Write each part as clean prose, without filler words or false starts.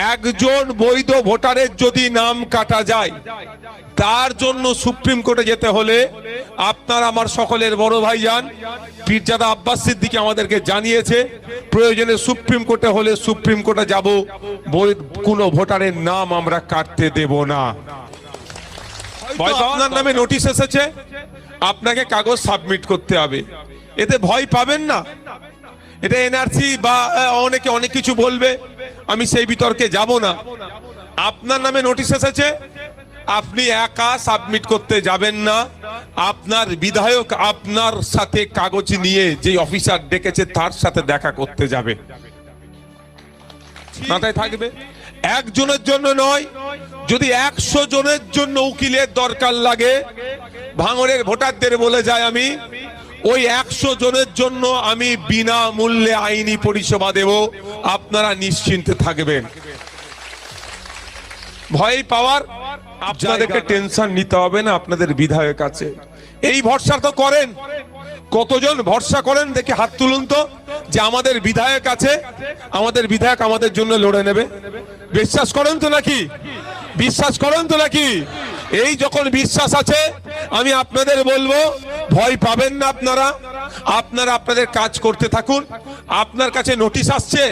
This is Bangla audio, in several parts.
একজন বৈধ ভোটারের যদি নাম কাটা যায়, তার জন্য সুপ্রিম কোর্টে যেতে হলে আপনার আমার সকলের বড় ভাইজান পীরজাদা আব্বাস সিদ্দিকী আমাদেরকে জানিয়েছে, প্রয়োজনে সুপ্রিম কোর্টে হলে সুপ্রিম কোর্টে যাব, কোনো ভোটারের নাম আমরা কাটতে দেব না। আপনার নামে নোটিশ এসেছে, আপনাকে কাগজ সাবমিট করতে হবে, এতে ভয় পাবেন না। এটা এনআরসি বা অনেকে অনেক কিছু বলবে, আমি সেই বিতর্কে যাব না। আপনার নামে নোটিশ এসেছে, আপনি একা সাবমিট করতে যাবেন না, আপনার বিধায়ক আপনার সাথে কাগজ নিয়ে যে অফিসার ডেকেছে তার সাথে দেখা করতে যাবে। মাথায় থাকবে, একজনের জন্য নয়, যদি 100 জনের জন্য উকিলের দরকার লাগে, ভাঙড়ের ভোটারদের বলে যায় আমি ওই 100 জনের জন্য আমি বিনামূল্যে আইনি পরিষেবা দেব, আপনারা নিশ্চিন্তে থাকবেন। ভয় পাওয়ার আপনাদেরকে টেনশন নিতে হবে না, আপনাদের বিধায়ক আছে। এই ভরসা তো করেন, কতজন ভরসা করেন দেখে হাত তুলুন তো, যে আমাদের বিধায়ক আছে, আমাদের বিধায়ক আমাদের জন্য লড়ে নেবে। বিশ্বাস করেন তো নাকি? বিশ্বাস করেন তো নাকি? এই যখন বিশ্বাস আছে, আমি আপনাদের বলবো ভয় পাবেন না। আপনারা আপনাদের কাজ করতে থাকুন। আপনার কাছে নোটিশ আসছে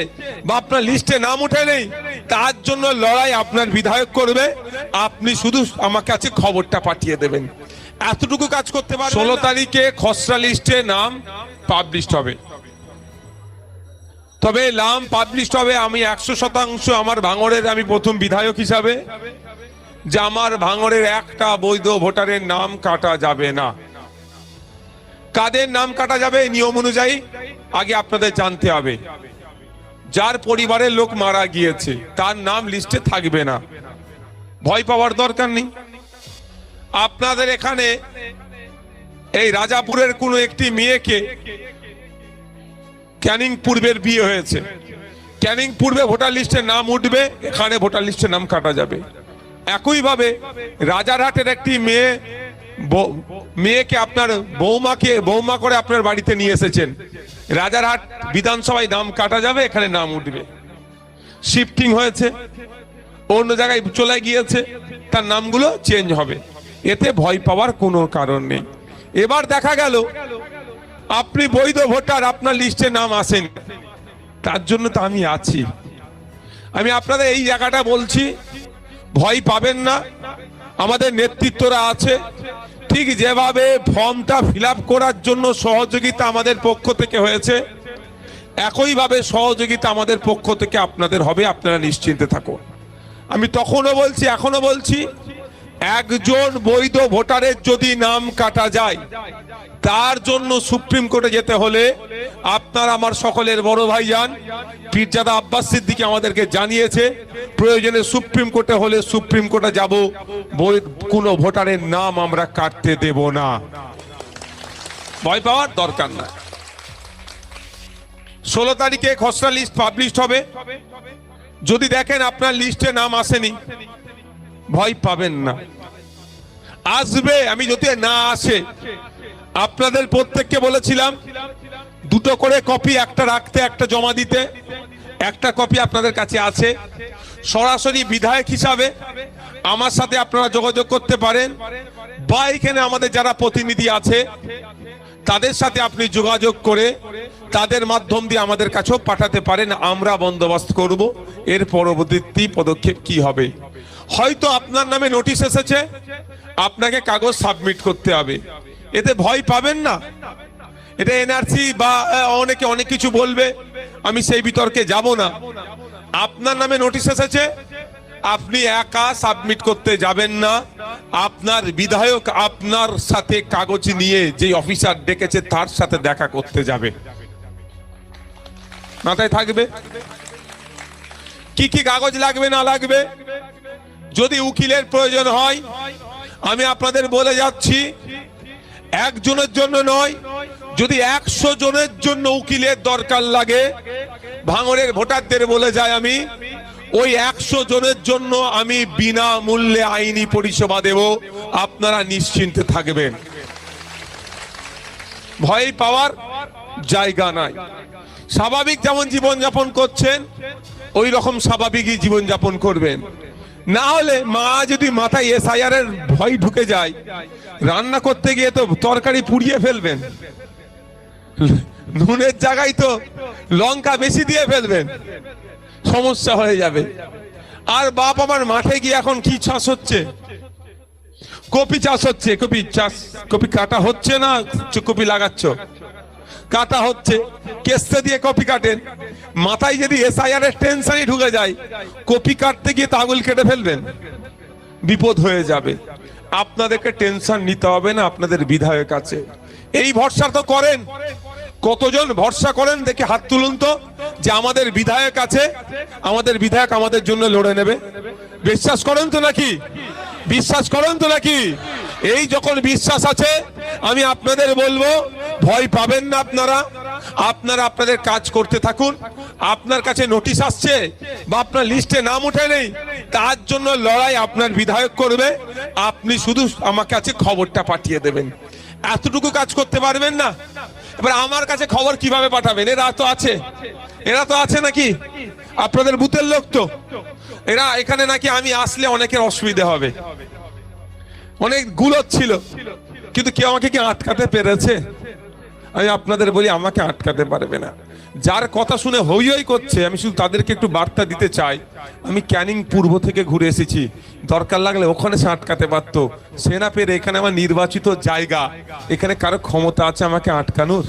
বা আপনার লিস্টে নাম উঠে নেই, তার জন্য লড়াই আপনার বিধায়ক করবে, আপনি শুধু আমার কাছে খবরটা পাঠিয়ে দেবেন, এতটুকু কাজ করতে পারবেন। 16 তারিখে খসড়া লিস্টে নাম পাবলিশ হবে, তবে নাম পাবলিশ হবে। আমি 100% আমার ভাঙড়ের আমি প্রথম বিধায়ক হিসাবে যে আমার ভাঙড়ের একটা বৈধ ভোটারের নাম কাটা যাবে না। কাদের নাম কাটা যাবে নিয়ম অনুযায়ী আগে আপনাদের জানতে হবে। যার পরিবারের লোক মারা গিয়েছে তার নাম লিস্টে থাকবে না, ভয় পাওয়ার দরকার নেই। আপনাদের এখানে এই রাজাপুরের কোনো একটি মেয়েকে ক্যানিং পূর্বের বিয়ে হয়েছে, ক্যানিং পূর্বে ভোটার লিস্টে নাম উঠবে, এখানে ভোটার লিস্টে নাম কাটা যাবে। একইভাবে রাজারহাটের একটি মেয়েকে আপনার বৌমা করে আপনার বাড়িতে নিয়ে এসেছেন, রাজারহাট বিধানসভায় নাম কাটা যাবে, এখানে নাম উঠবে। শিফটিং হয়েছে, অন্য জায়গায় চলে গিয়েছে, তার নামগুলো চেঞ্জ হবে, এতে ভয় পাওয়ার কোনো কারণ নেই। এবার দেখা গেল আপনি বৈধ ভোটার, আপনার লিস্টে নাম আসেন, তার জন্য তো আমি আছি। আমি আপনাদের এই জায়গাটা বলছি, ভয় পাবেন না, আমাদের নেতৃত্বরা আছে। ঠিক যেভাবে ফর্মটা ফিল আপ করার জন্য সহযোগিতা আমাদের পক্ষ থেকে হয়েছে, একইভাবে সহযোগিতা আমাদের পক্ষ থেকে আপনাদের হবে, আপনারা নিশ্চিন্তে থাকুন। আমি তখনও বলছি, এখনো বলছি, একজন বৈধ ভোটারের যদি নাম কাটা যায়, তার জন্য সুপ্রিম কোর্টে যেতে হলে আপনার আমার সকলের বড় ভাইজান পীরজাদা আব্বাস সিদ্দিকী আমাদেরকে জানিয়েছে, প্রয়োজনে সুপ্রিম কোর্টে হলে সুপ্রিম কোর্টে যাব, কোনো ভোটারের নাম আমরা কাটতে দেব না। ভয় পাওয়ার দরকার না। 16 তারিখে খসড়া লিস্ট পাবলিশ হবে, যদি দেখেন আপনার লিস্টে নাম আসেনি, ভয় পাবেন না, আসবে। আমি যদি না আসে, আপনাদের প্রত্যেককে বলেছিলাম 2টো করে কপি, একটা রাখতে একটা জমা দিতে। একটা কপি আপনাদের কাছে আছে, সরাসরি বিধায়ক হিসাবে আমার সাথে আপনারা যোগাযোগ করতে পারেন, বা এখানে আমাদের যারা প্রতিনিধি আছে তাদের সাথে আপনি যোগাযোগ করে তাদের মাধ্যম দিয়ে আমাদের কাছেও পাঠাতে পারেন, আমরা বন্দোবস্ত করব এর পরবর্তী পদক্ষেপ কি হবে। হয়তো আপনার নামে নোটিশ এসেছে, আপনাকে কাগজ সাবমিট করতে হবে, এতে ভয় পাবেন না। এটা এনআরসি বা অনেকে অনেক কিছু বলবে, আমি সেই বিতর্কে যাব না। আপনার নামে নোটিশ এসেছে, আপনি একা সাবমিট করতে যাবেন না, আপনার বিধায়ক আপনার সাথে কাগজ নিয়ে যে অফিসার ডেকেছে তার সাথে দেখা করতে যাবে। মাথায় থাকবে কি কি কাগজ লাগবে না লাগবে। যদি উকিলের প্রয়োজন হয়, আমি আপনাদের বলে যাচ্ছি, একজনের জন্য নয়, যদি 100 জনের জন্য উকিলের দরকার লাগে, ভাঙড়ের ভোটারদের বলে যায় আমি ওই 100 জনের জন্য আমি বিনামূল্যে আইনি পরিষেবা দেব, আপনারা নিশ্চিন্তে থাকবেন। ভয় পাওয়ার জায়গা নাই। স্বাভাবিক যেমন জীবনযাপন করছেন ওই রকম স্বাভাবিকই জীবনযাপন করবেন। না হলে মা যদি মাথায় এসআইআর এর ভয় ঢুকে যায়, রান্না করতে গিয়ে তো তরকারি পুড়িয়ে ফেলবেন, নুনের জায়গায় তো লঙ্কা বেশি দিয়ে ফেলবেন, সমস্যা হয়ে যাবে। আর বাপ আমার মাঠে গিয়ে এখন কি চাষ হচ্ছে, কপি চাষ হচ্ছে, কপি কাটা হচ্ছে না, কপি লাগাচ্ছ, কাটা হচ্ছে, কেস্তে দিয়ে কপি কাটেন। মাথায় যদি এসআইআর এর টেনশনই ঢুকে যায়, কপি কাটতে গিয়ে আঙুল কেটে ফেলবেন, বিপদ হয়ে যাবে। আপনাদেরকে টেনশন নিতে হবে না আপনাদের বিধায়ক আছে, এই ভরসা তো করেন। কতজন ভরসা করেন দেখে হাত তুলুন তো, যে আমাদের বিধায়ক আছে, আমাদের বিধায়ক আমাদের জন্য লড়ে নেবে। বিশ্বাস করেন তো নাকি? বিশ্বাস করেন তো নাকি? এই যখন বিশ্বাস আছে, আমি আপনাদের বলবো ভয় পাবেন না। আপনারা আপনাদের কাজ করতে থাকুন। আপনার কাছে নোটিশ আসছে বা আপনার লিস্টে নাম উঠে নেই, তার জন্য লড়াই আপনার বিধায়ক করবে। আপনি শুধু আমার কাছে খবরটা পাঠিয়ে দেবেন, এতটুকু কাজ করতে পারবেন না? এবার আমার কাছে খবর কিভাবে পাঠাবেন? এরা তো আছে নাকি আপনাদের বুথের লোক? তো এরা এখানে নাকি আমি আসলে অনেকের অসুবিধা হবে, অনেক গুলো ছিল, কিন্তু কেউ আমাকে কি আটকাতে পেরেছে? আমি আপনাদের বলি, আমাকে আটকাতে পারবে না। যার কথা শুনে হই হই করছে, আমি শুধু তাদেরকে একটু বার্তা দিতে চাই, আমি ক্যানিং পূর্ব থেকে ঘুরে এসেছি, দরকার লাগলে ওখানে সে আটকাতে পারতো। সে না পেরে এখানে আমার নির্বাচিত জায়গা, এখানে কারো ক্ষমতা আছে আমাকে আটকানোর?